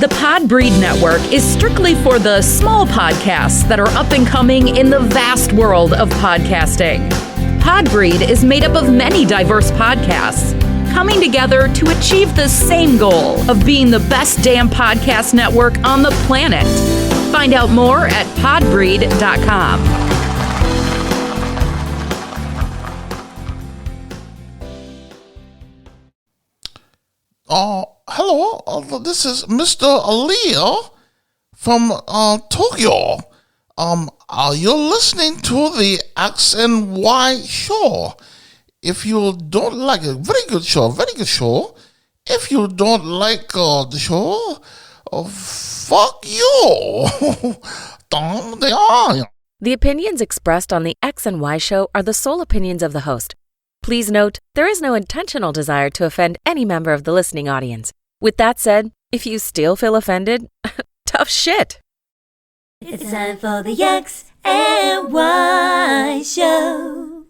The Podbreed Network is strictly for the small podcasts that are up and coming in the vast world of podcasting. Podbreed is made up of many diverse podcasts coming together to achieve the same goal of being the best damn podcast network on the planet. Find out more at podbreed.com. Hello, this is Mr. Aliyah from Tokyo. You're listening to the X and Y show. If you don't like it, very good show. If you don't like the show, fuck you. The opinions expressed on the X and Y show are the sole opinions of the host. Please note, there is no intentional desire to offend any member of the listening audience. With that said, if you still feel offended, tough shit. It's time for the X and Y show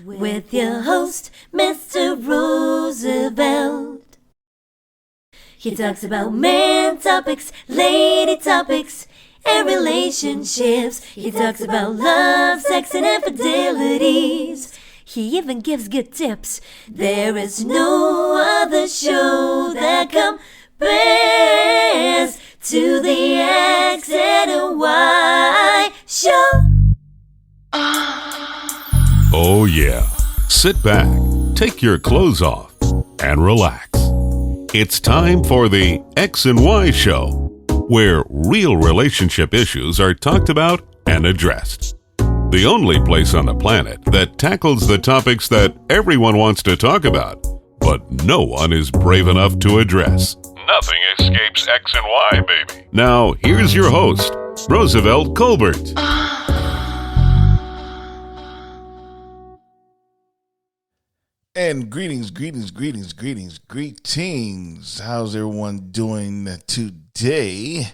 with your host, Mr. Roosevelt. He talks about man topics, lady topics, and relationships. He talks about love, sex, and infidelities. He even gives good tips. There is no other show that compares to the X and Y show. Oh yeah. Sit back, take your clothes off, and relax. It's time for the X and Y show, where real relationship issues are talked about and addressed. The only place on the planet that tackles the topics that everyone wants to talk about, but no one is brave enough to address. Nothing escapes X and Y, baby. Now, here's your host, Roosevelt Colbert. And greetings. How's everyone doing today?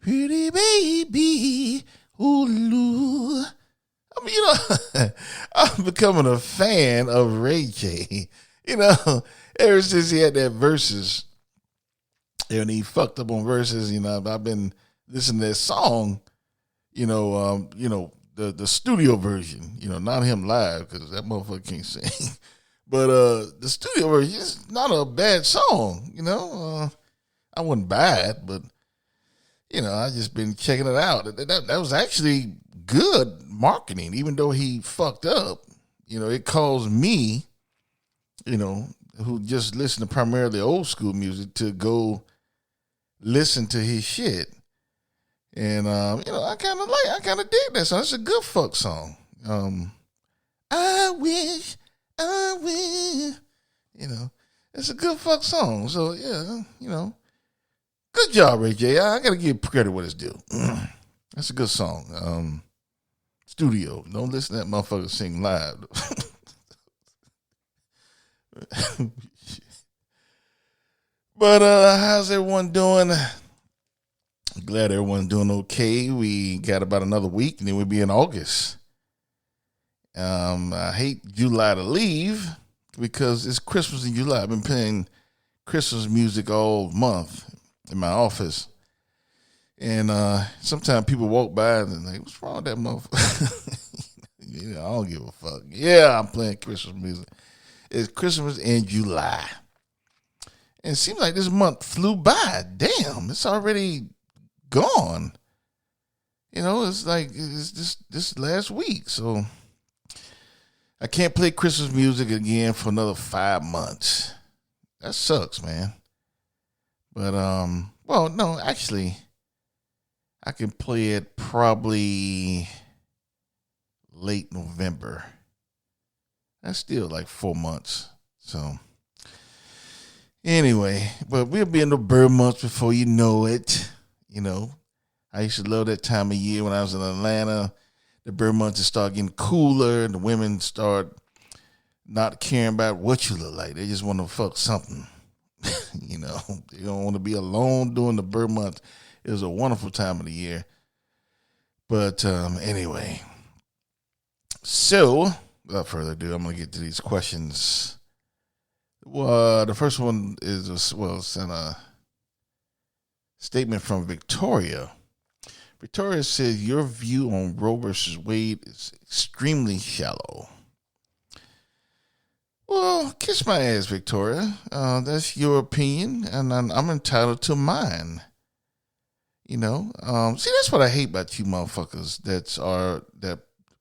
Pretty baby, ooh. I mean, I'm becoming a fan of Ray J. Ever since he had that Versus, and he fucked up on Versus, I've been listening to that song, the studio version, not him live, because that motherfucker can't sing. But the studio version is not a bad song, I wouldn't buy it, but, I just been checking it out. That was actually good marketing, even though he fucked up. It caused me, who just listen to primarily old school music, to go listen to his shit. And, I kind of dig that song. It's a good fuck song. I wish, it's a good fuck song. So, yeah, good job, Ray J. I got to give credit what it's due. That's a good song. Studio. Don't listen to that motherfucker sing live. But how's everyone doing? Glad everyone's doing okay. We got about another week, and then we'll be in August. I hate July to leave because it's Christmas in July. I've been playing Christmas music all month in my office. And sometimes people walk by and they're like, what's wrong with that motherfucker? I don't give a fuck. Yeah, I'm playing Christmas music. It's Christmas in July. And it seems like this month flew by. Damn, it's already gone. It's like it's this last week. So I can't play Christmas music again for another 5 months. That sucks, man. But, no, actually, I can play it probably late November. That's still like 4 months. So, anyway, but we'll be in the bird months before you know it. I used to love that time of year when I was in Atlanta. The bird months start getting cooler, and the women start not caring about what you look like. They just want to fuck something. They don't want to be alone during the bird months. It was a wonderful time of the year. But anyway, so without further ado, I'm going to get to these questions. Well, the first one is, Statement from Victoria. Victoria says, your view on Roe versus Wade is extremely shallow. Well, kiss my ass, Victoria. That's your opinion, and I'm entitled to mine. See, that's what I hate about you motherfuckers that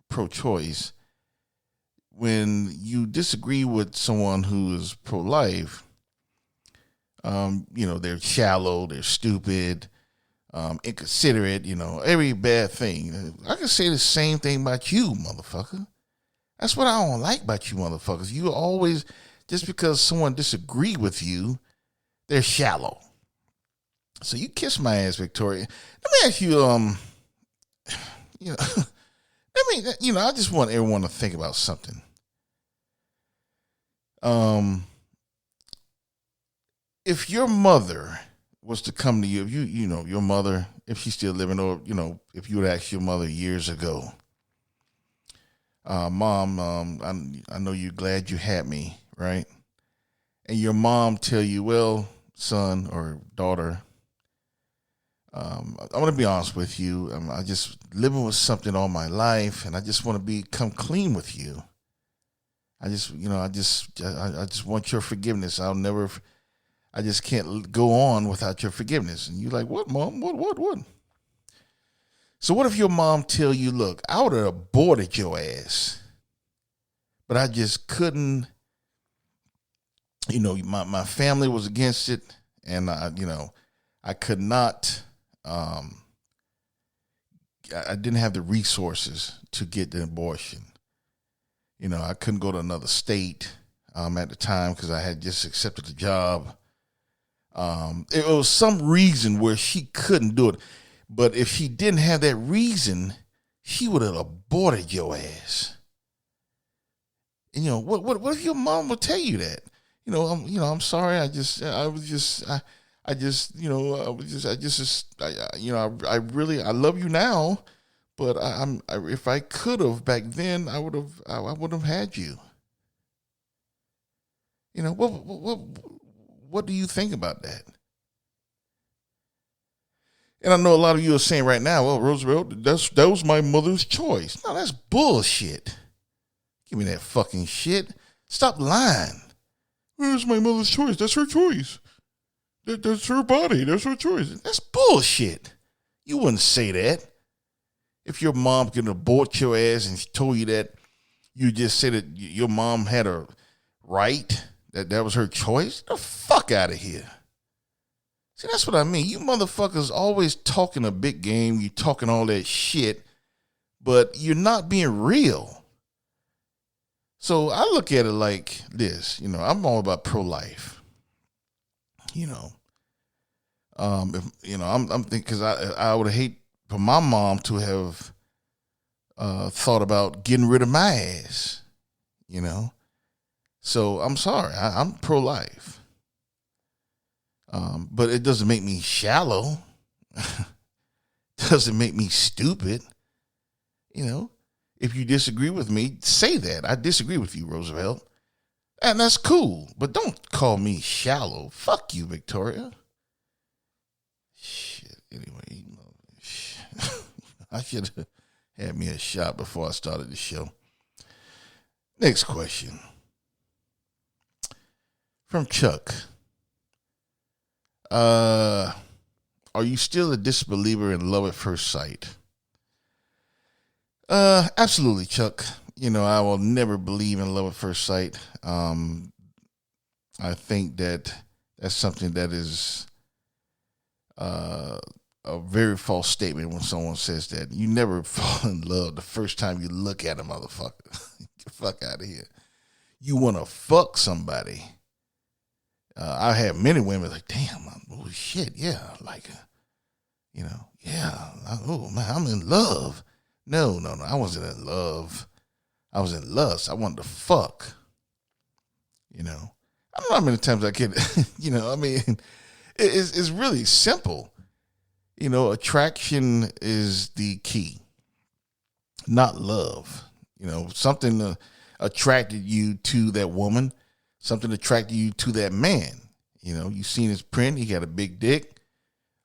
pro-choice. When you disagree with someone who is pro-life, they're shallow, they're stupid, inconsiderate, every bad thing. I can say the same thing about you, motherfucker. That's what I don't like about you motherfuckers. You always, just because someone disagree with you, they're shallow. So you kiss my ass, Victoria. Let me ask you, I just want everyone to think about something. If your mother was to come to you, if your mother, if she's still living, or, if you would ask your mother years ago, Mom, I know you're glad you had me, right? And your mom tell you, well, son or daughter, I'm going to be honest with you. I just living with something all my life, and I just want to come clean with you. I just want your forgiveness. I just can't go on without your forgiveness. And you're like, what, Mom? What? So what if your mom tell you, look, I would have aborted your ass, but I just couldn't, my family was against it, and I could not, I didn't have the resources to get the abortion. I couldn't go to another state at the time because I had just accepted the job. It was some reason where she couldn't do it. But if she didn't have that reason, she would have aborted your ass. And what if your mom would tell you that? I'm sorry. I love you now, but if I could have back then, I would have had you. What do you think about that? And I know a lot of you are saying right now, well, Roosevelt, that was my mother's choice. No, that's bullshit. Give me that fucking shit. Stop lying. Well, it's my mother's choice. That's her choice. That's her body. That's her choice. That's bullshit. You wouldn't say that. If your mom could abort your ass and she told you that, you just say that your mom had a right, that was her choice. Get the fuck out of here. See, that's what I mean. You motherfuckers always talking a big game. You talking all that shit, but you're not being real. So I look at it like this. I'm all about pro-life. I'm thinking, because I would hate for my mom to have thought about getting rid of my ass. So I'm sorry. I'm pro-life. But it doesn't make me shallow. Doesn't make me stupid. If you disagree with me, say that. I disagree with you, Roosevelt. And that's cool. But don't call me shallow. Fuck you, Victoria. Shit. Anyway, I should have had me a shot before I started the show. Next question. From Chuck. Are you still a disbeliever in love at first sight? Absolutely, Chuck. I will never believe in love at first sight. I think that's something that is a very false statement when someone says that. You never fall in love the first time you look at a motherfucker. Get the fuck out of here. You want to fuck somebody. I have many women like, damn, oh shit, yeah, like, oh man, I'm in love. No, I wasn't in love. I was in lust. I wanted to fuck. I don't know how many times I get, it's really simple. Attraction is the key, not love. Something attracted you to that woman. Something attracted you to that man. You seen his print. He got a big dick.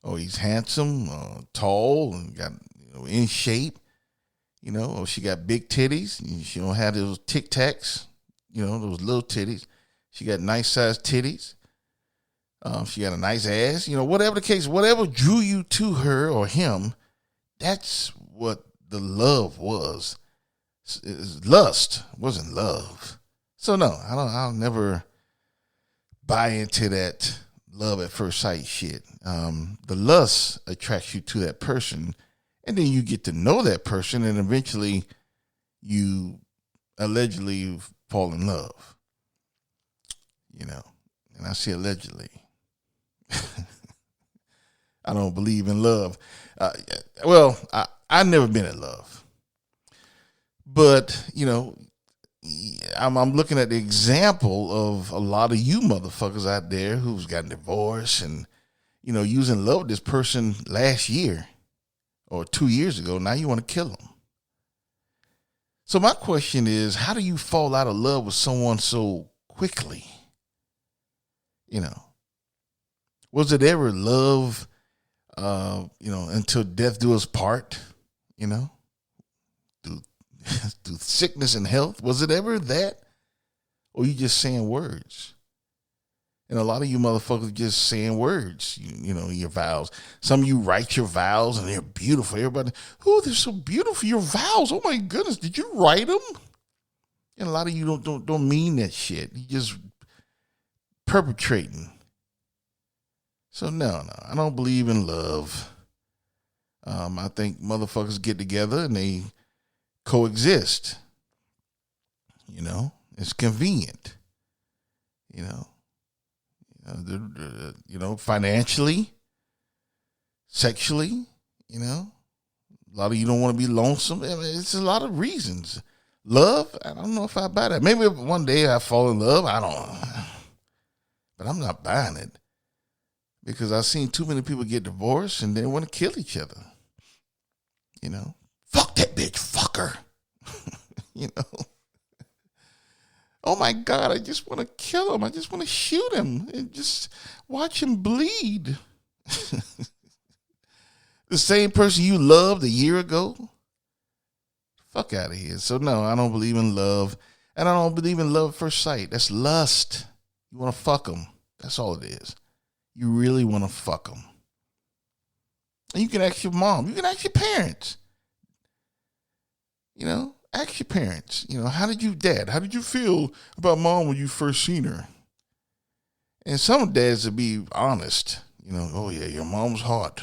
or he's handsome, tall, and got in shape, or she got big titties. She don't have those Tic Tacs, those little titties. She got nice sized titties. She got a nice ass. Whatever the case, whatever drew you to her or him, that's what the love was. Lust wasn't love. So no, I'll never buy into that love at first sight shit. The lust attracts you to that person, and then you get to know that person, and eventually you allegedly fall in love. And I say allegedly. I don't believe in love. I've never been in love. But, I'm looking at the example of a lot of you motherfuckers out there who's gotten divorced and, using love with this person last year or 2 years ago. Now you want to kill them. So my question is, how do you fall out of love with someone so quickly? Was it ever love, until death do us part, through sickness and health? Was it ever that? Or you just saying words? And a lot of you motherfuckers just saying words, your vows. Some of you write your vows and they're beautiful. Everybody, they're so beautiful. Your vows, oh my goodness, did you write them? And a lot of you don't mean that shit. You just perpetrating. So no, I don't believe in love. I think motherfuckers get together and they coexist. It's convenient. Financially, sexually, a lot of you don't want to be lonesome. It's a lot of reasons. Love, I don't know if I buy that. Maybe one day I fall in love. I don't know. But I'm not buying it. Because I've seen too many people get divorced and they want to kill each other. Fuck that bitch, fucker. Oh my God, I just want to kill him. I just want to shoot him and just watch him bleed. The same person you loved a year ago? Fuck out of here. So no, I don't believe in love. And I don't believe in love at first sight. That's lust. You want to fuck them. That's all it is. You really want to fuck them. And you can ask your mom. You can ask your parents. Ask your parents. How did you feel about mom when you first seen her? And some dads will be honest. Oh yeah, your mom was hot.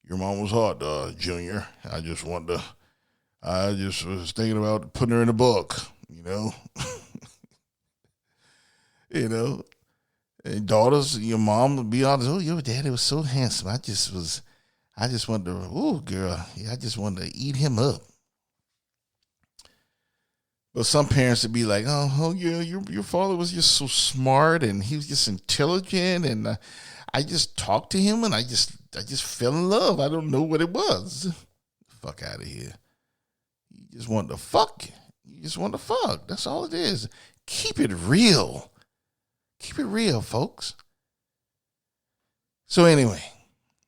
Your mom was hot, Junior. I just was thinking about putting her in a book, And daughters, your mom would be honest. Oh, your daddy was so handsome. I just wanted to, oh, girl. Yeah, I just wanted to eat him up. But some parents would be like, oh yeah, your father was just so smart and he was just intelligent and I just talked to him and I just fell in love. I don't know what it was. Fuck out of here. You just want to fuck. You just want to fuck. That's all it is. Keep it real. Keep it real, folks. So anyway,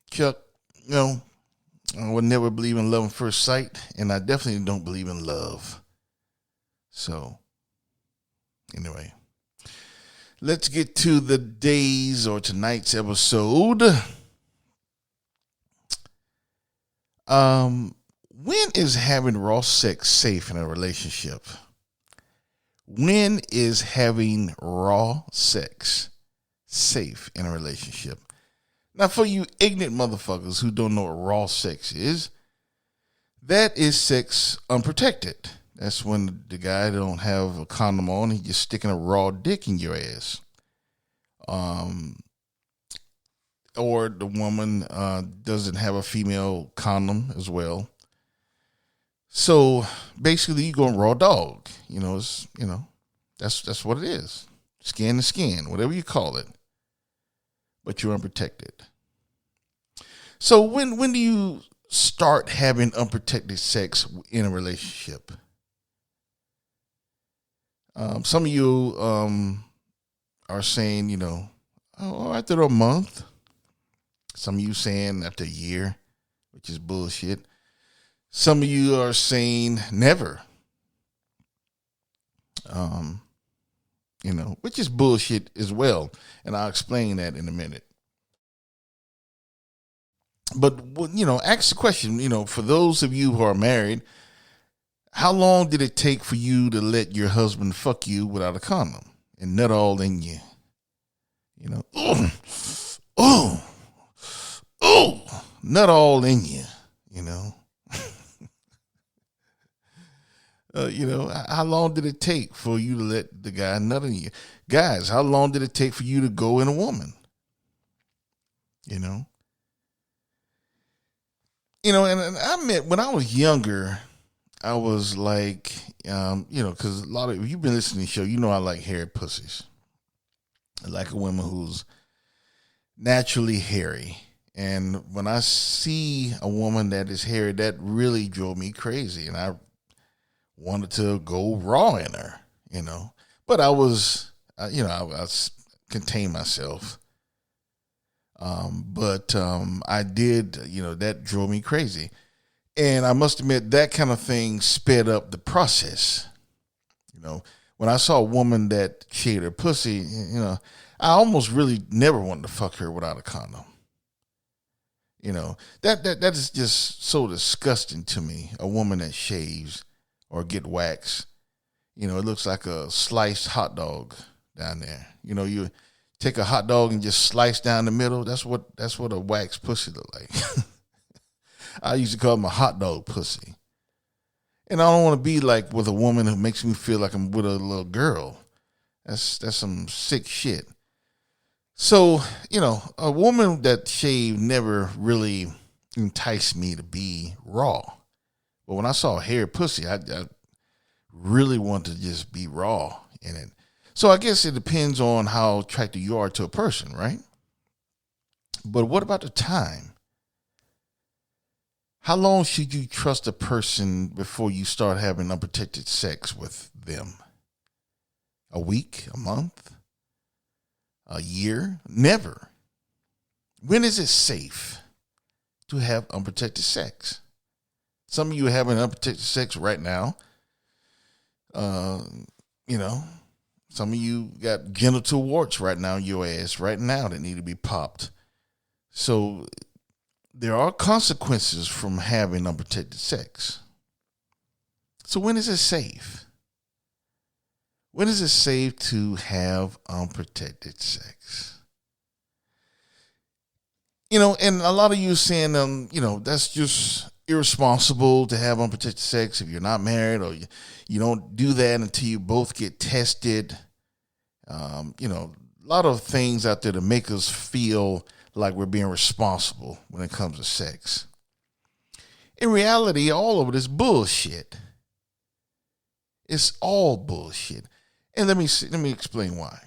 Chuck, I would never believe in love at first sight, and I definitely don't believe in love. So anyway, let's get to the day's or tonight's episode. When is having raw sex safe in a relationship? When is having raw sex safe in a relationship? Now, for you ignorant motherfuckers who don't know what raw sex is, that is sex unprotected. That's when the guy don't have a condom on, he's just sticking a raw dick in your ass. Or the woman doesn't have a female condom as well. So basically, you going raw dog. That's what it is. Skin to skin, whatever you call it. But you're unprotected. So when do you start having unprotected sex in a relationship? Some of you are saying, after a month. Some of you saying after a year, which is bullshit. Some of you are saying never. Which is bullshit as well. And I'll explain that in a minute. But, ask the question, for those of you who are married, how long did it take for you to let your husband fuck you without a condom and nut all in you? Nut all in you, how long did it take for you to let the guy nut in you? Guys, how long did it take for you to go in a woman? And I admit, when I was younger, I was like, because a lot of, if you've been listening to the show, I like hairy pussies. I like a woman who's naturally hairy. And when I see a woman that is hairy, that really drove me crazy. And I wanted to go raw in her, But I was, I contained myself. But I did, that drove me crazy. And I must admit that kind of thing sped up the process. When I saw a woman that shaved her pussy, I almost really never wanted to fuck her without a condom. That is just so disgusting to me. A woman that shaves or get waxed, it looks like a sliced hot dog down there. You take a hot dog and just slice down the middle. That's what a waxed pussy look like. I used to call them a hot dog pussy. And I don't want to be like with a woman who makes me feel like I'm with a little girl. That's some sick shit. So, a woman that shaved never really enticed me to be raw. But when I saw a hairy pussy, I really wanted to just be raw in it. So I guess it depends on how attracted you are to a person, right? But what about the time? How long should you trust a person before you start having unprotected sex with them? A week? A month? A year? Never. When is it safe to have unprotected sex? Some of you are having unprotected sex right now. Some of you got genital warts right now in your ass right now that need to be popped. So there are consequences from having unprotected sex. So when is it safe? When is it safe to have unprotected sex? And a lot of you saying, that's just irresponsible to have unprotected sex if you're not married, or you don't do that until you both get tested. A lot of things out there to make us feel like we're being responsible when it comes to sex. In reality, all of it is bullshit. It's all bullshit. And let me explain why.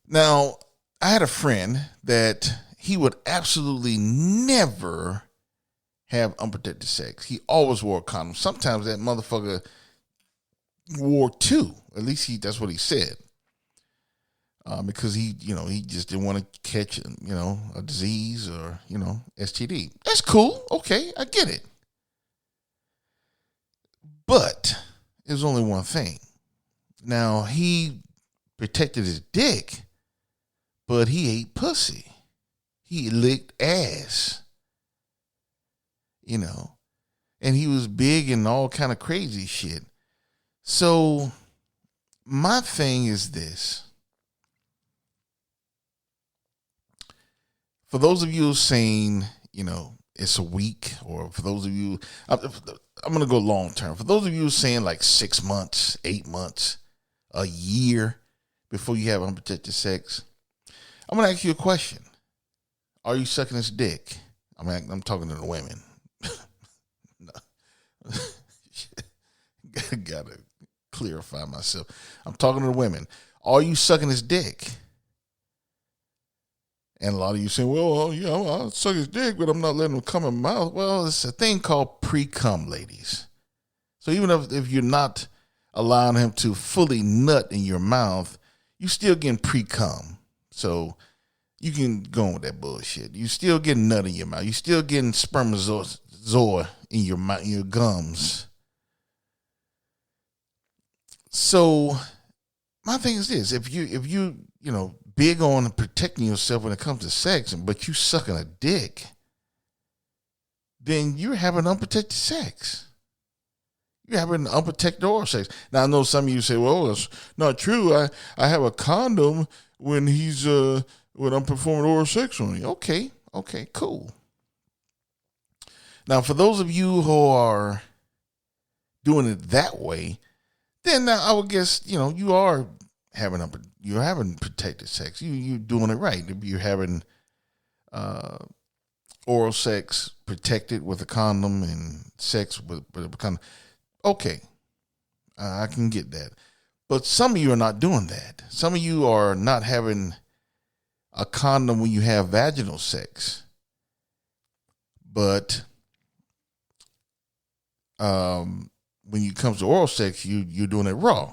Now, I had a friend that he would absolutely never have unprotected sex. He always wore a condom. Sometimes that motherfucker wore two. At least that's what he said. Because he just didn't want to catch, a disease or, STD. That's cool. Okay, I get it. But there's only one thing. Now, he protected his dick, but he ate pussy. He licked ass. And he was big and all kind of crazy shit. So my thing is this. For those of you saying, it's a week, or for those of you, I'm going to go long term. For those of you saying like 6 months, 8 months, a year before you have unprotected sex, I'm going to ask you a question. Are you sucking his dick? I'm talking to the women. No. Gotta clarify myself. I'm talking to the women. Are you sucking his dick? And a lot of you say, well, I'll suck his dick, but I'm not letting him come in my mouth. Well, it's a thing called pre-cum, ladies. So even if you're not allowing him to fully nut in your mouth, you still getting pre-cum. So, you can go on with that bullshit. You still getting nut in your mouth. You still getting spermatozoa in your mouth, in your gums. So my thing is this: if you big on protecting yourself when it comes to sex, but you sucking a dick, then you're having unprotected sex. You're having unprotected oral sex. Now I know some of you say, "Well, it's not true. I have a condom when I'm performing oral sex on you." Okay, cool. Now for those of you who are doing it that way, then I would guess you are having protected sex. You're doing it right. You're having oral sex protected with a condom and sex with a condom. Okay, I can get that. But some of you are not doing that. Some of you are not having a condom when you have vaginal sex. But when it comes to oral sex, you're doing it raw.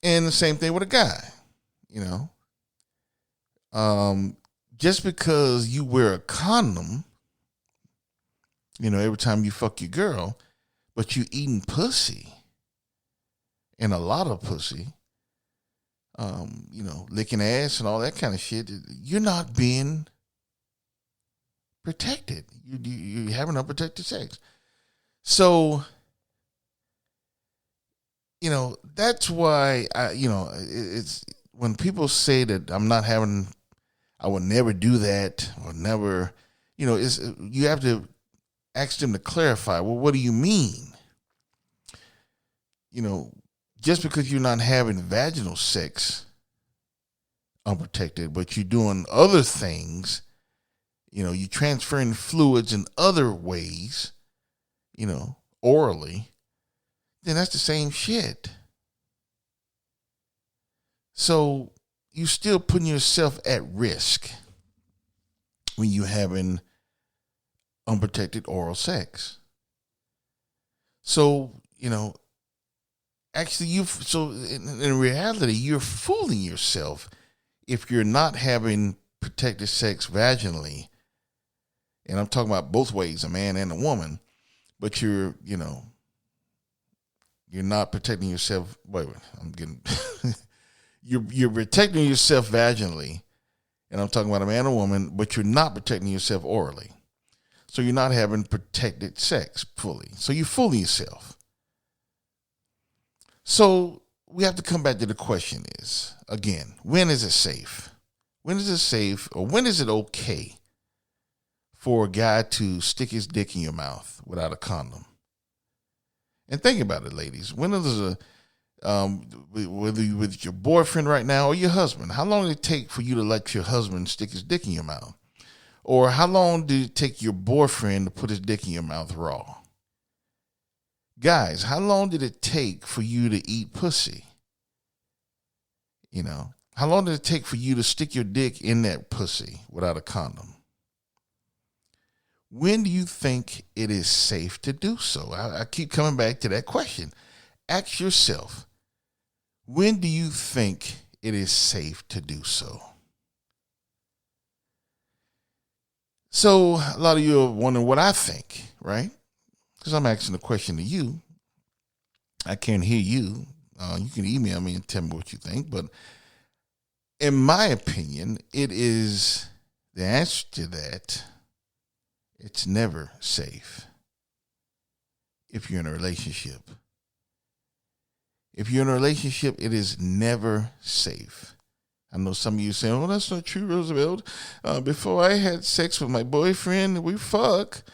And the same thing with a guy, just because you wear a condom, every time you fuck your girl, but you eating pussy, and a lot of pussy, licking ass and all that kind of shit, you're not being protected. You're having unprotected sex. So, that's why it's when people say that I will never do that or never, you have to ask them to clarify. Well, what do you mean? Just because you're not having vaginal sex unprotected, but you're doing other things, you're transferring fluids in other ways, orally, then that's the same shit. So you still putting yourself at risk when you're having unprotected oral sex. So, actually in reality, you're fooling yourself if you're not having protected sex vaginally. And I'm talking about both ways, a man and a woman, but you're not protecting yourself. Wait, I'm getting you're protecting yourself vaginally, and I'm talking about a man or woman, but you're not protecting yourself orally. So you're not having protected sex fully. So you're fooling yourself. So we have to come back to the question is, again, when is it safe? When is it safe, or when is it okay for a guy to stick his dick in your mouth without a condom? And think about it, ladies. When is whether you're with your boyfriend right now or your husband, how long did it take for you to let your husband stick his dick in your mouth? Or how long did it take your boyfriend to put his dick in your mouth raw? Guys, how long did it take for you to eat pussy? How long did it take for you to stick your dick in that pussy without a condom? When do you think it is safe to do so? I keep coming back to that question. Ask yourself, when do you think it is safe to do so? So a lot of you are wondering what I think, right? Because I'm asking the question to you. I can't hear you. You can email me and tell me what you think. But in my opinion, it is the answer to that. It's never safe if you're in a relationship. If you're in a relationship, it is never safe. I know some of you saying, "Oh, that's not true, Roosevelt. Before I had sex with my boyfriend, we fuck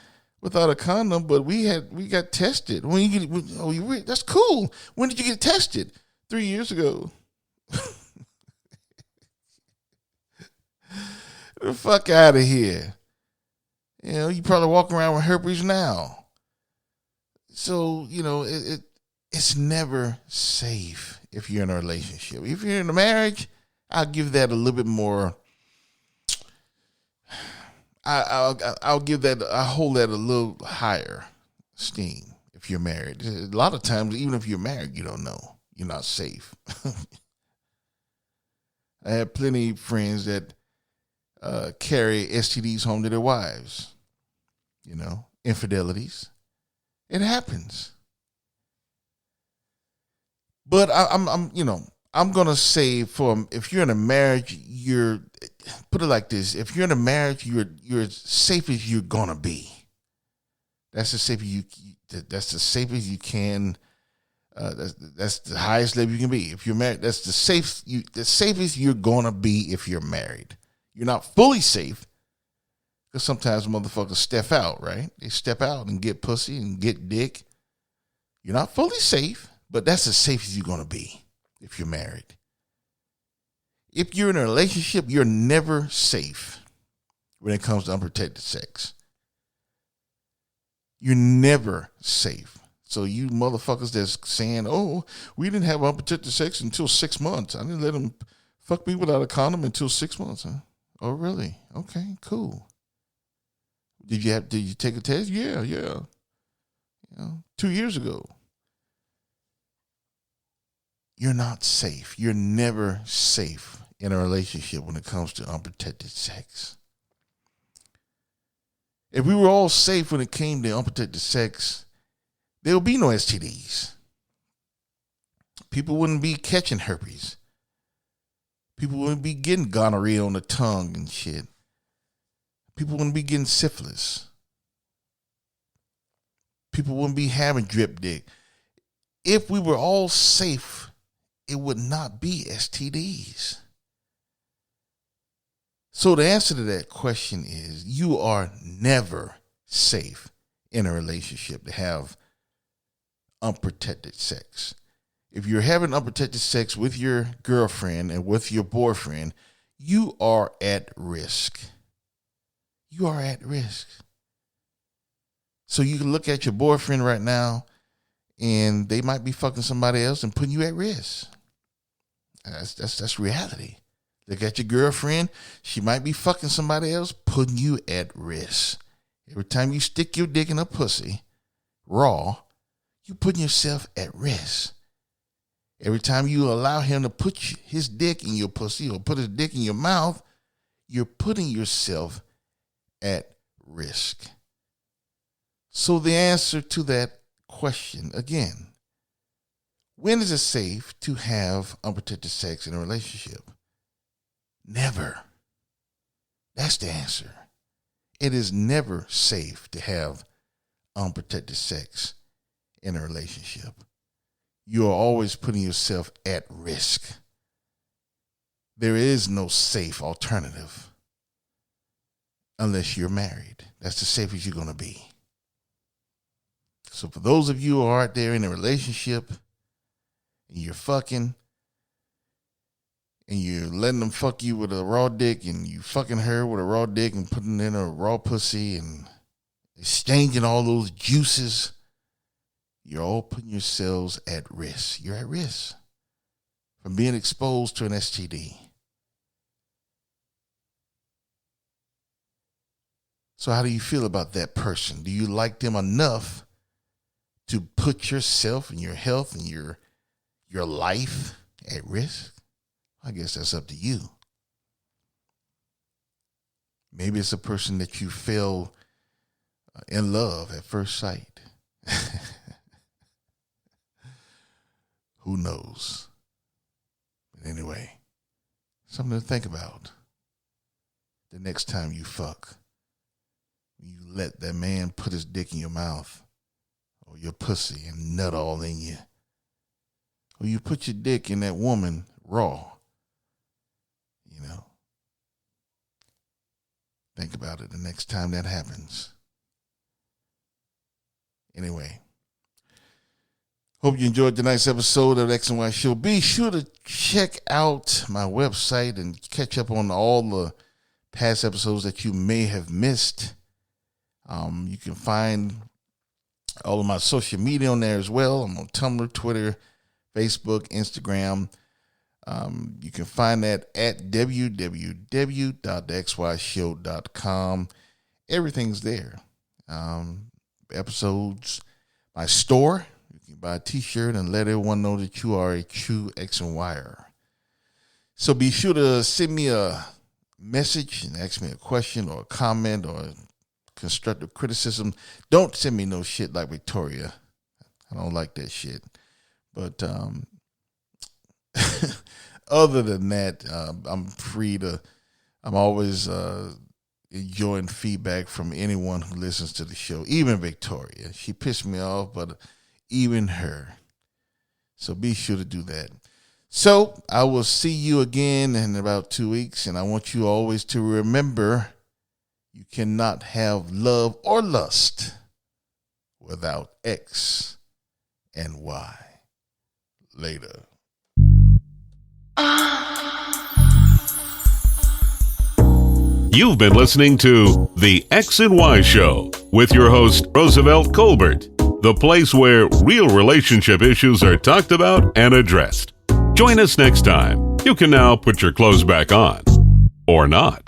without a condom, but we got tested." That's cool. When did you get tested? 3 years ago. Get the fuck out of here. You probably walk around with herpes now. So, it's never safe if you're in a relationship. If you're in a marriage, I'll give that a little bit more. I'll give that. I hold that a little higher esteem if you're married. A lot of times, even if you're married, you don't know. You're not safe. I have plenty of friends that carry STDs home to their wives. You know, infidelities. It happens. But I'm gonna say if you're in a marriage, put it like this: if you're in a marriage, you're as safe as you're gonna be. That's the safest you can. That's the highest level you can be. If you're married, that's the safest you're gonna be if you're married. You're not fully safe because sometimes motherfuckers step out, right? They step out and get pussy and get dick. You're not fully safe, but that's the safest you're gonna be if you're married. If you're in a relationship, you're never safe when it comes to unprotected sex. You're never safe. So you motherfuckers that's saying, oh, we didn't have unprotected sex until 6 months. I didn't let him fuck me without a condom until 6 months. Huh? Oh, really? Okay, cool. Did you take a test? Yeah. 2 years ago. You're not safe. You're never safe in a relationship when it comes to unprotected sex. If we were all safe when it came to unprotected sex, there would be no STDs. People wouldn't be catching herpes. People wouldn't be getting gonorrhea on the tongue and shit. People wouldn't be getting syphilis. People wouldn't be having drip dick. If we were all safe, it would not be STDs. So the answer to that question is you are never safe in a relationship to have unprotected sex. If you're having unprotected sex with your girlfriend and with your boyfriend, you are at risk. You are at risk. So you can look at your boyfriend right now and they might be fucking somebody else and putting you at risk. That's reality. Look at your girlfriend. She might be fucking somebody else, putting you at risk. Every time you stick your dick in a pussy, raw, you're putting yourself at risk. Every time you allow him to put his dick in your pussy or put his dick in your mouth, you're putting yourself at risk. So the answer to that question, again, when is it safe to have unprotected sex in a relationship? Never. That's the answer. It is never safe to have unprotected sex in a relationship. You are always putting yourself at risk. There is no safe alternative unless you're married. That's the safest you're going to be. So for those of you who are out there in a relationship and you're fucking and you're letting them fuck you with a raw dick and you fucking her with a raw dick and putting in a raw pussy and exchanging all those juices, you're all putting yourselves at risk. You're at risk from being exposed to an STD. So how do you feel about that person? Do you like them enough to put yourself and your health and your life at risk? I guess that's up to you. Maybe it's a person that you fell in love at first sight. Who knows? But anyway, something to think about the next time you fuck. You let that man put his dick in your mouth or your pussy and nut all in you. Or you put your dick in that woman raw. You know. Think about it the next time that happens. Anyway. Hope you enjoyed tonight's episode of X and Y Show. Be sure to check out my website and catch up on all the past episodes that you may have missed. You can find all of my social media on there as well. I'm on Tumblr, Twitter, Facebook, Instagram. You can find that at www.thexyshow.com. Everything's there. Episodes, my store. You can buy a t-shirt and let everyone know that you are a true X and Y'er. So be sure to send me a message and ask me a question or a comment or constructive criticism. Don't send me no shit like Victoria. I don't like that shit. But other than that, I'm always enjoying feedback from anyone who listens to the show, even Victoria. She pissed me off, but even her. So be sure to do that. So I will see you again in about 2 weeks, and I want you always to remember you cannot have love or lust without X and Y. Later. You've been listening to The X and Y Show with your host, Roosevelt Colbert, the place where real relationship issues are talked about and addressed. Join us next time. You can now put your clothes back on. Or not.